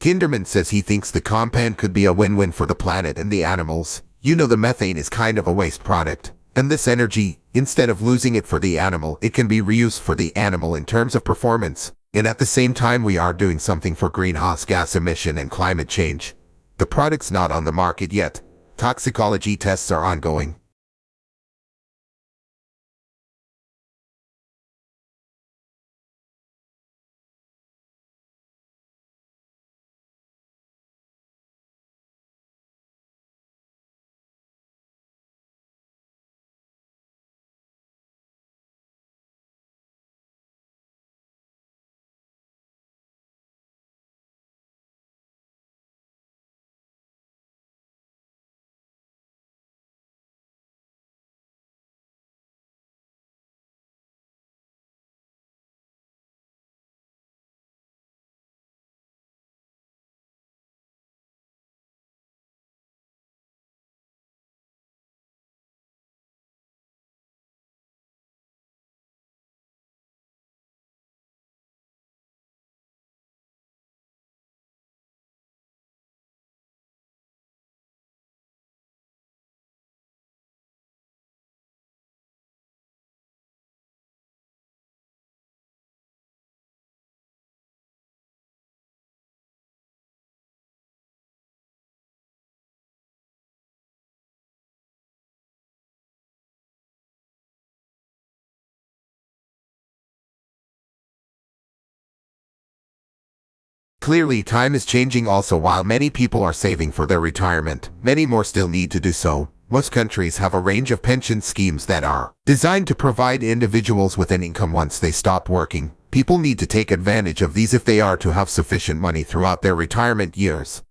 Kinderman says he thinks the compound could be a win-win for the planet and the animals. You know, the methane is kind of a waste product. And this energy, instead of losing it for the animal, it can be reused for the animal in terms of performance. And at the same time, we are doing something for greenhouse gas emission and climate change. The product's not on the market yet. Toxicology tests are ongoing. Clearly, time is changing also. While many people are saving for their retirement, many more still need to do so. Most countries have a range of pension schemes that are designed to provide individuals with an income once they stop working. People need to take advantage of these if they are to have sufficient money throughout their retirement years.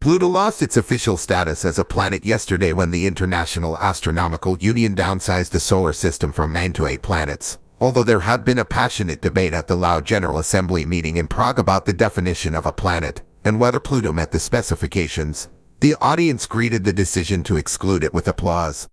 Pluto lost its official status as a planet yesterday when the International Astronomical Union downsized the solar system from 9 to 8 planets. Although there had been a passionate debate at the Aloud General Assembly meeting in Prague about the definition of a planet and whether Pluto met the specifications, the audience greeted the decision to exclude it with applause.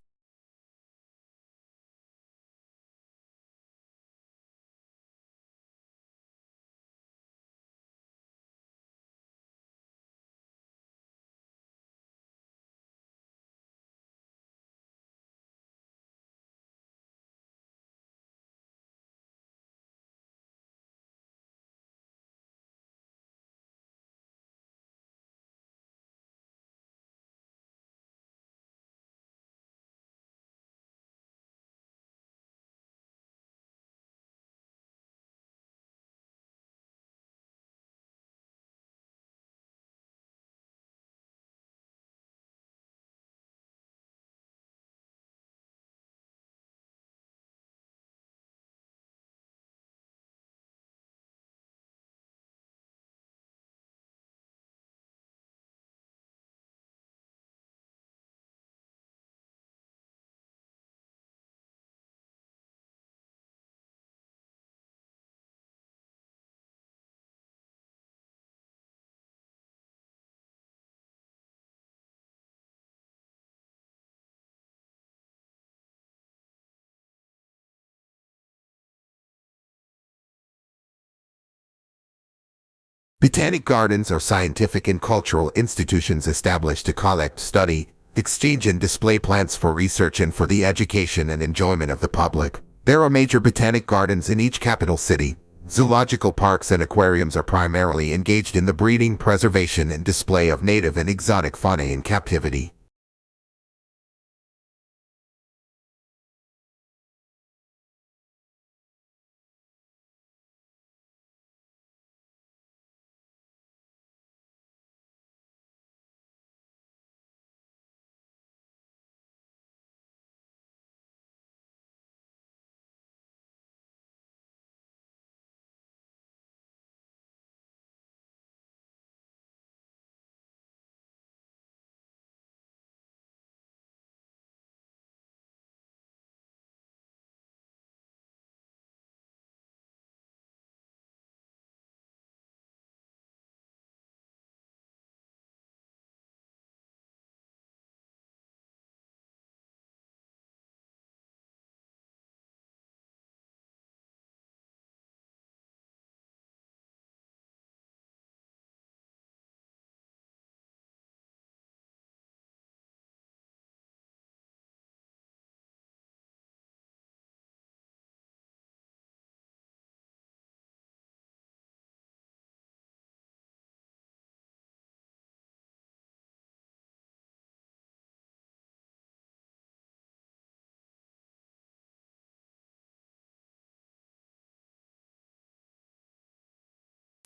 Botanic gardens are scientific and cultural institutions established to collect, study, exchange and display plants for research and for the education and enjoyment of the public. There are major botanic gardens in each capital city. Zoological parks and aquariums are primarily engaged in the breeding, preservation and display of native and exotic fauna in captivity.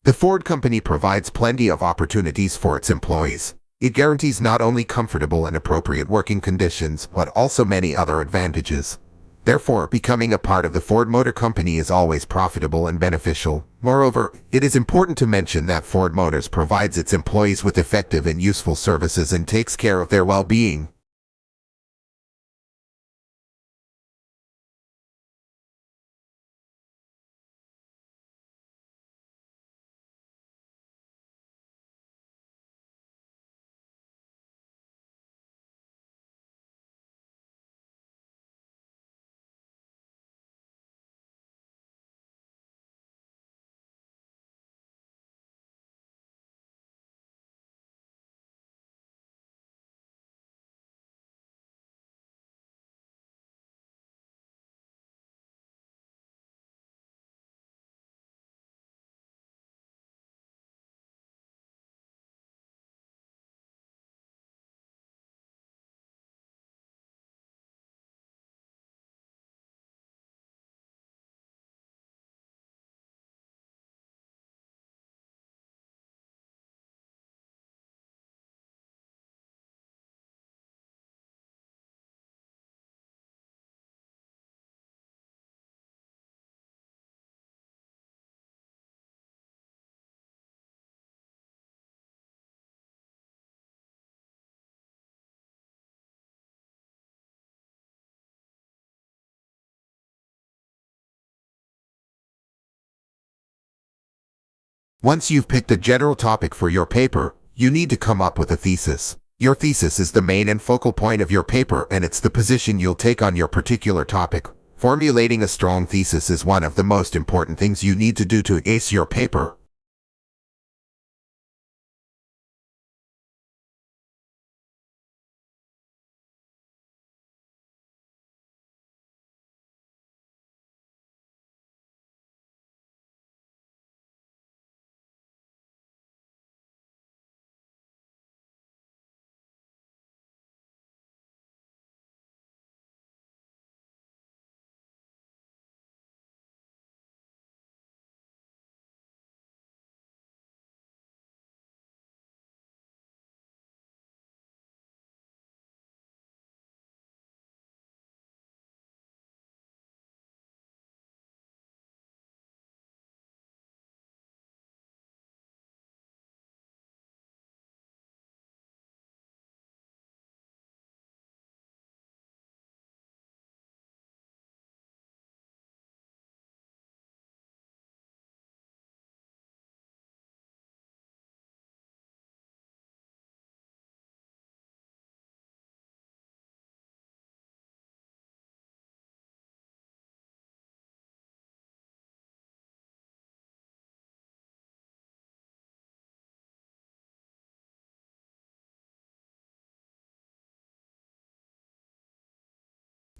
The Ford Company provides plenty of opportunities for its employees. It guarantees not only comfortable and appropriate working conditions, but also many other advantages. Therefore, becoming a part of the Ford Motor Company is always profitable and beneficial. Moreover, it is important to mention that Ford Motors provides its employees with effective and useful services and takes care of their well-being. Once you've picked a general topic for your paper, you need to come up with a thesis. Your thesis is the main and focal point of your paper, and it's the position you'll take on your particular topic. Formulating a strong thesis is one of the most important things you need to do to ace your paper.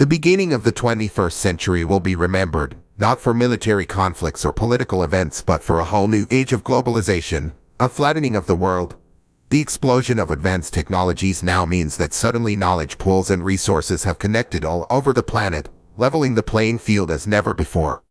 The beginning of the 21st century will be remembered, not for military conflicts or political events but for a whole new age of globalization, a flattening of the world. The explosion of advanced technologies now means that suddenly knowledge pools and resources have connected all over the planet, leveling the playing field as never before.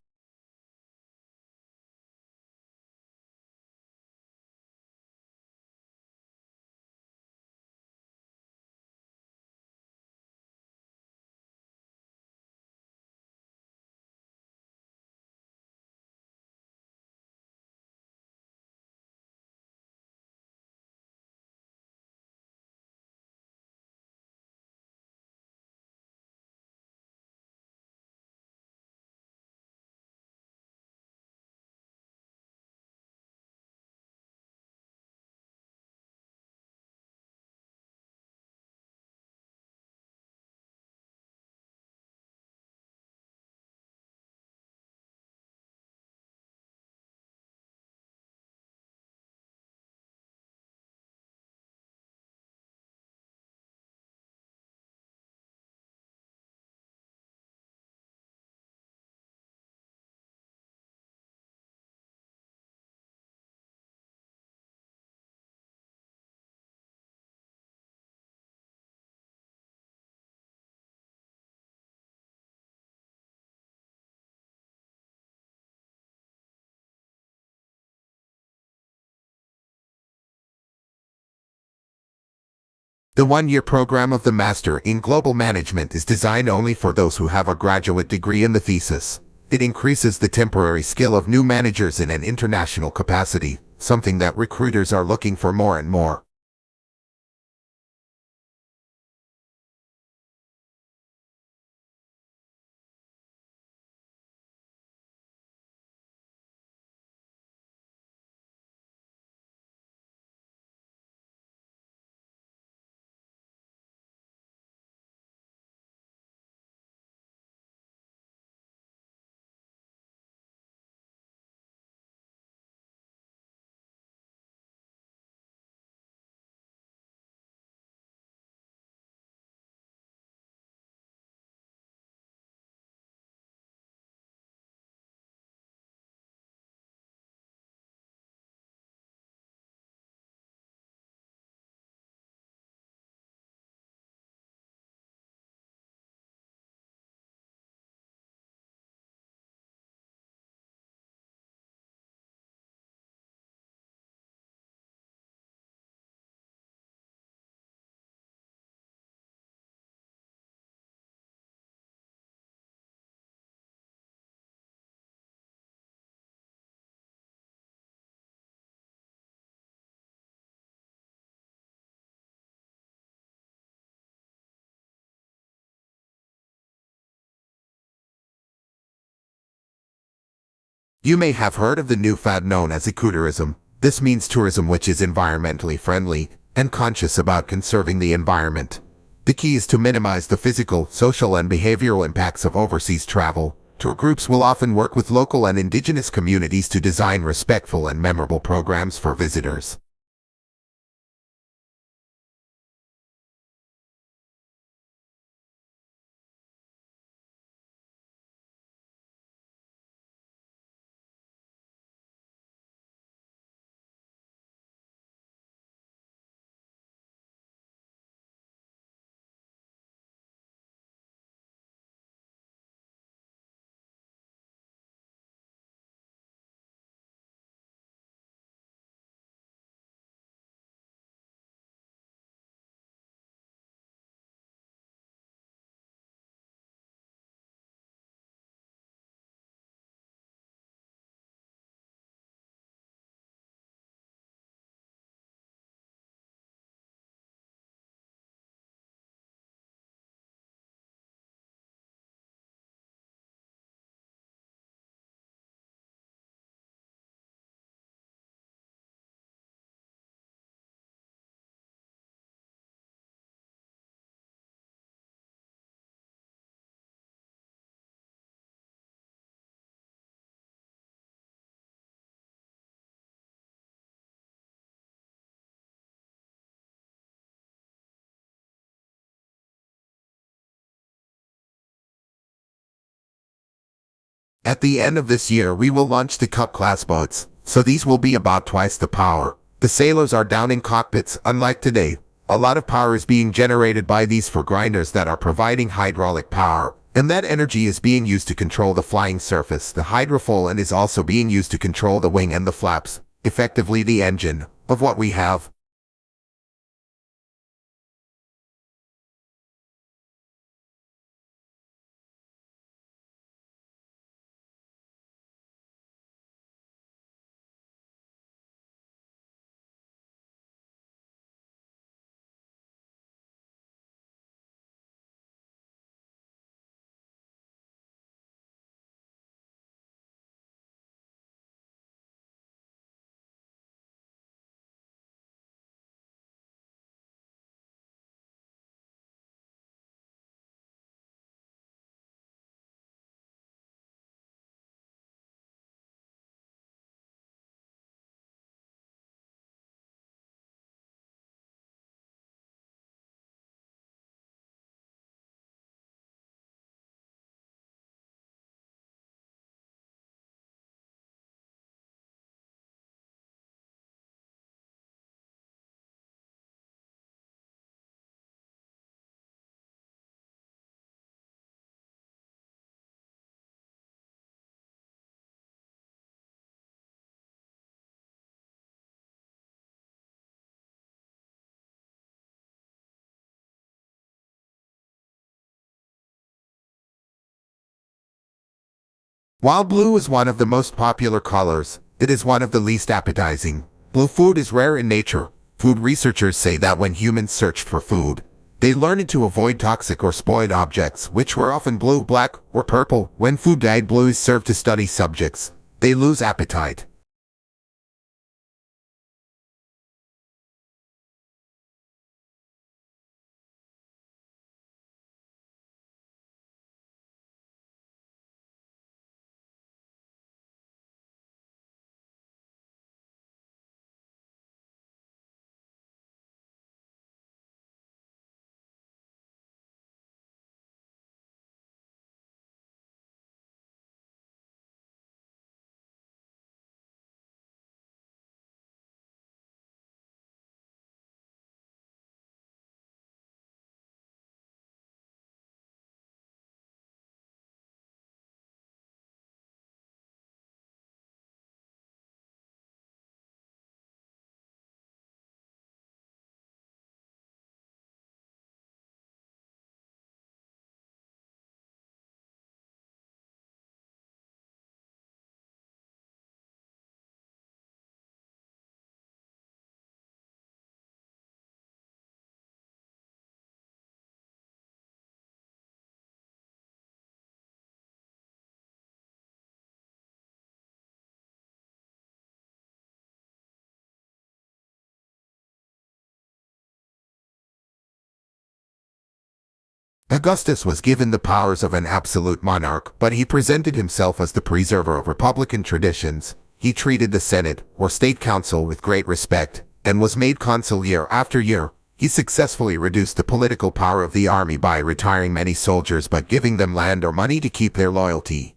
The one-year program of the Master in Global Management is designed only for those who have a graduate degree in the thesis. It increases the temporary skill of new managers in an international capacity, something that recruiters are looking for more and more. You may have heard of the new fad known as Akutarism. This means tourism which is environmentally friendly and conscious about conserving the environment. The key is to minimize the physical, social, and behavioral impacts of overseas travel. Tour groups will often work with local and indigenous communities to design respectful and memorable programs for visitors. At the end of this year we will launch the Cup-class boats, so these will be about twice the power. The sailors are down in cockpits, unlike today. A lot of power is being generated by these for grinders that are providing hydraulic power, and that energy is being used to control the flying surface, the hydrofoil, and is also being used to control the wing and the flaps, effectively the engine of what we have. While blue is one of the most popular colors, it is one of the least appetizing. Blue food is rare in nature. Food researchers say that when humans searched for food, they learned to avoid toxic or spoiled objects, which were often blue, black, or purple. When food dyed blue is served to study subjects, they lose appetite. Augustus was given the powers of an absolute monarch, but he presented himself as the preserver of republican traditions. He treated the Senate, or State Council, with great respect, and was made consul year after year. He successfully reduced the political power of the army by retiring many soldiers but giving them land or money to keep their loyalty.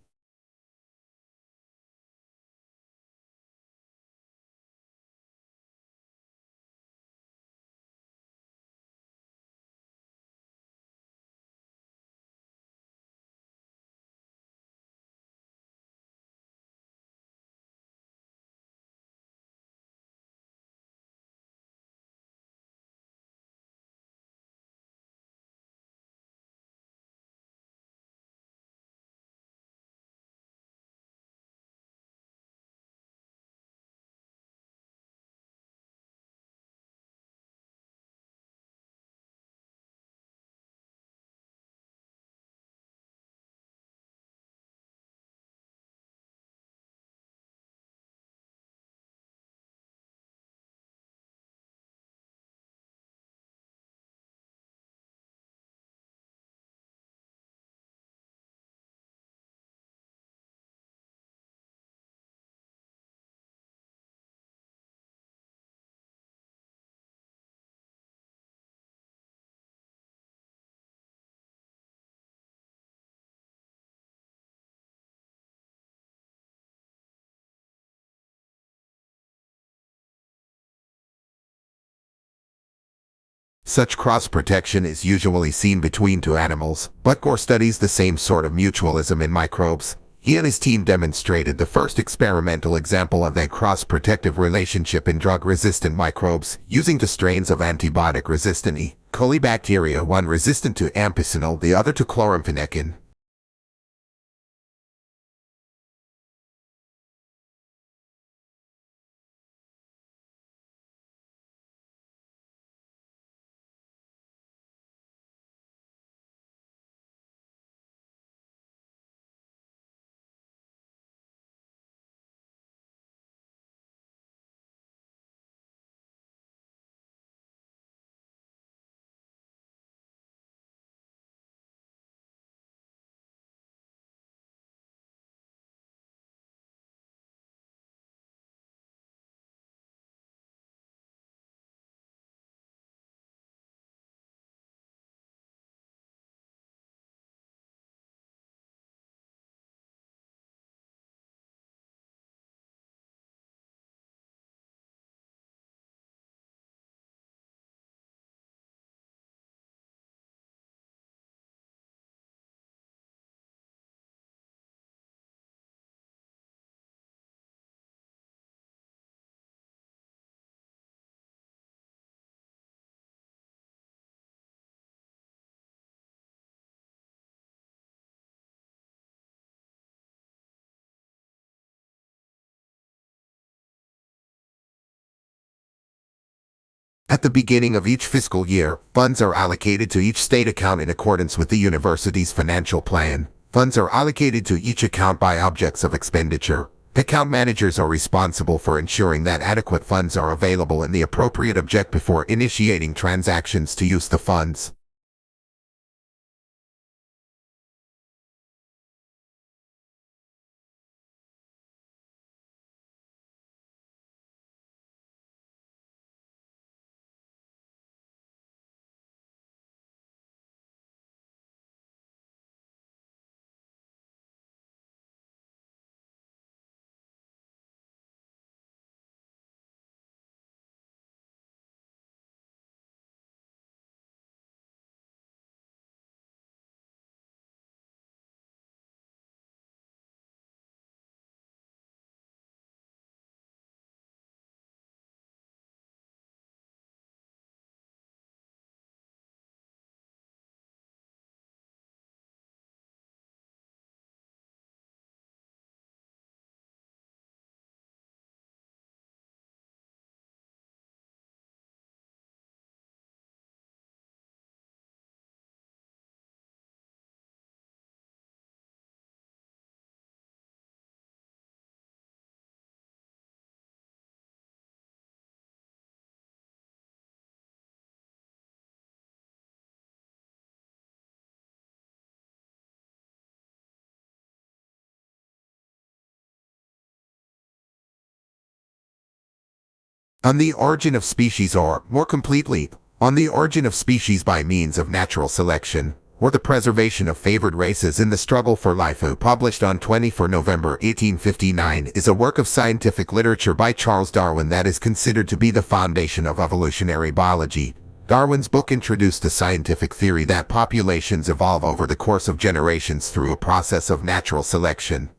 Such cross-protection is usually seen between two animals, but Gore studies the same sort of mutualism in microbes. He and his team demonstrated the first experimental example of that cross-protective relationship in drug-resistant microbes, using two strains of antibiotic-resistant E. coli bacteria, one resistant to ampicillin, the other to chloramphenicol. At the beginning of each fiscal year, funds are allocated to each state account in accordance with the university's financial plan. Funds are allocated to each account by objects of expenditure. Account managers are responsible for ensuring that adequate funds are available in the appropriate object before initiating transactions to use the funds. On the origin of species, or, more completely, on the origin of species by means of natural selection, or the preservation of favored races in the struggle for life, published on 24 November 1859, is a work of scientific literature by Charles Darwin that is considered to be the foundation of evolutionary biology. Darwin's book introduced the scientific theory that populations evolve over the course of generations through a process of natural selection.